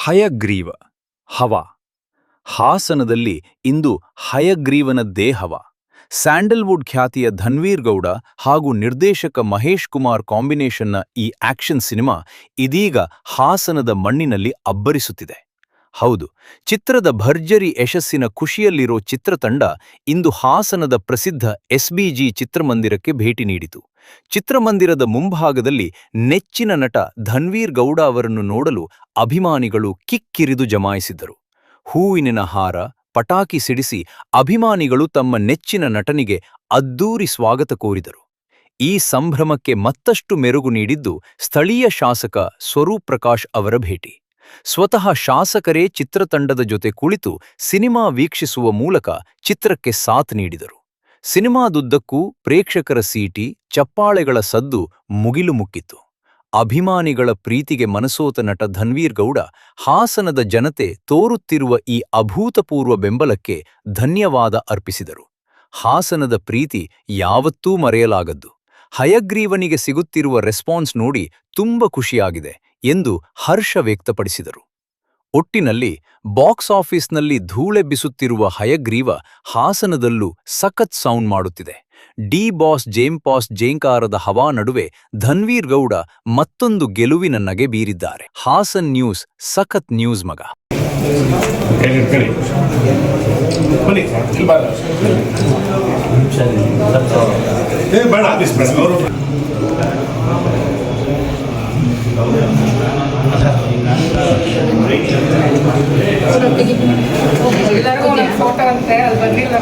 ಹಯಗ್ರೀವ ಹವ. ಹಾಸನದಲ್ಲಿ ಇಂದು ಹಯಗ್ರೀವನದ್ದೇ ಹವ. ಸ್ಯಾಂಡಲ್ವುಡ್ ಖ್ಯಾತಿಯ ಧನ್ವೀರ್ ಗೌಡ ಹಾಗೂ ನಿರ್ದೇಶಕ ಮಹೇಶ್ ಕುಮಾರ್ ಕಾಂಬಿನೇಷನ್ನ ಈ ಆಕ್ಷನ್ ಸಿನಿಮಾ ಇದೀಗ ಹಾಸನದ ಮಣ್ಣಿನಲ್ಲಿ ಅಬ್ಬರಿಸುತ್ತಿದೆ. ಹೌದು, ಚಿತ್ರದ ಭರ್ಜರಿ ಯಶಸ್ಸಿನ ಖುಷಿಯಲ್ಲಿರೋ ಚಿತ್ರತಂಡ ಇಂದು ಹಾಸನದ ಪ್ರಸಿದ್ಧ ಎಸ್ಬಿಜಿ ಚಿತ್ರಮಂದಿರಕ್ಕೆ ಭೇಟಿ ನೀಡಿತು. ಚಿತ್ರಮಂದಿರದ ಮುಂಭಾಗದಲ್ಲಿ ನೆಚ್ಚಿನ ನಟ ಧನ್ವೀರ್ ಗೌಡ ಅವರನ್ನು ನೋಡಲು ಅಭಿಮಾನಿಗಳು ಕಿಕ್ಕಿರಿದು ಜಮಾಯಿಸಿದ್ದರು. ಹೂವಿನ ಹಾರ, ಪಟಾಕಿ ಸಿಡಿಸಿ ಅಭಿಮಾನಿಗಳು ತಮ್ಮ ನೆಚ್ಚಿನ ನಟನಿಗೆ ಅದ್ದೂರಿ ಸ್ವಾಗತ ಕೋರಿದರು. ಈ ಸಂಭ್ರಮಕ್ಕೆ ಮತ್ತಷ್ಟು ಮೆರುಗು ನೀಡಿದ್ದು ಸ್ಥಳೀಯ ಶಾಸಕ ಸ್ವರೂಪ್ ಪ್ರಕಾಶ್ ಅವರ ಭೇಟಿ. ಸ್ವತಃ ಶಾಸಕರೇ ಚಿತ್ರತಂಡದ ಜೊತೆ ಕುಳಿತು ಸಿನಿಮಾ ವೀಕ್ಷಿಸುವ ಮೂಲಕ ಚಿತ್ರಕ್ಕೆ ಸಾಥ್ ನೀಡಿದರು. ಸಿನಿಮಾದುದ್ದಕ್ಕೂ ಪ್ರೇಕ್ಷಕರ ಸೀಟಿ, ಚಪ್ಪಾಳೆಗಳ ಸದ್ದು ಮುಗಿಲು ಮುಕ್ಕಿತ್ತು. ಅಭಿಮಾನಿಗಳ ಪ್ರೀತಿಗೆ ಮನಸೋತ ನಟ ಧನ್ವೀರ್ ಗೌಡ ಹಾಸನದ ಜನತೆ ತೋರುತ್ತಿರುವ ಈ ಅಭೂತಪೂರ್ವ ಬೆಂಬಲಕ್ಕೆ ಧನ್ಯವಾದ ಅರ್ಪಿಸಿದರು. ಹಾಸನದ ಪ್ರೀತಿ ಯಾವತ್ತೂ ಮರೆಯಲಾಗದ್ದು. ಹಯಗ್ರೀವನಿಗೆ ಸಿಗುತ್ತಿರುವ ರೆಸ್ಪಾನ್ಸ್ ನೋಡಿ ತುಂಬ ಖುಷಿಯಾಗಿದೆ ಎಂದು ಹರ್ಷ ವ್ಯಕ್ತಪಡಿಸಿದರು. ಒಟ್ಟಿನಲ್ಲಿ ಬಾಕ್ಸ್ ಆಫೀಸ್ನಲ್ಲಿ ಧೂಳೆಬ್ಬಿಸುತ್ತಿರುವ ಹಯಗ್ರೀವ ಹಾಸನದಲ್ಲೂ ಸಖತ್ ಸೌಂಡ್ ಮಾಡುತ್ತಿದೆ. ಡಿ ಬಾಸ್ ಜೇಂಪಾಸ್ ಜೇಂಕಾರದ ಹವಾ ನಡುವೆ ಧನ್ವೀರ್ ಗೌಡ ಮತ್ತೊಂದು ಗೆಲುವಿನ ನಗೆ ಬೀರಿದ್ದಾರೆ. ಹಾಸನ್ ನ್ಯೂಸ್ ಸಖತ್ ನ್ಯೂಸ್ ಮಗ. ಫೋಟೋ ಅಂತೆ ಅಲ್ಲಿ ಬಂದಿಲ್ಲ.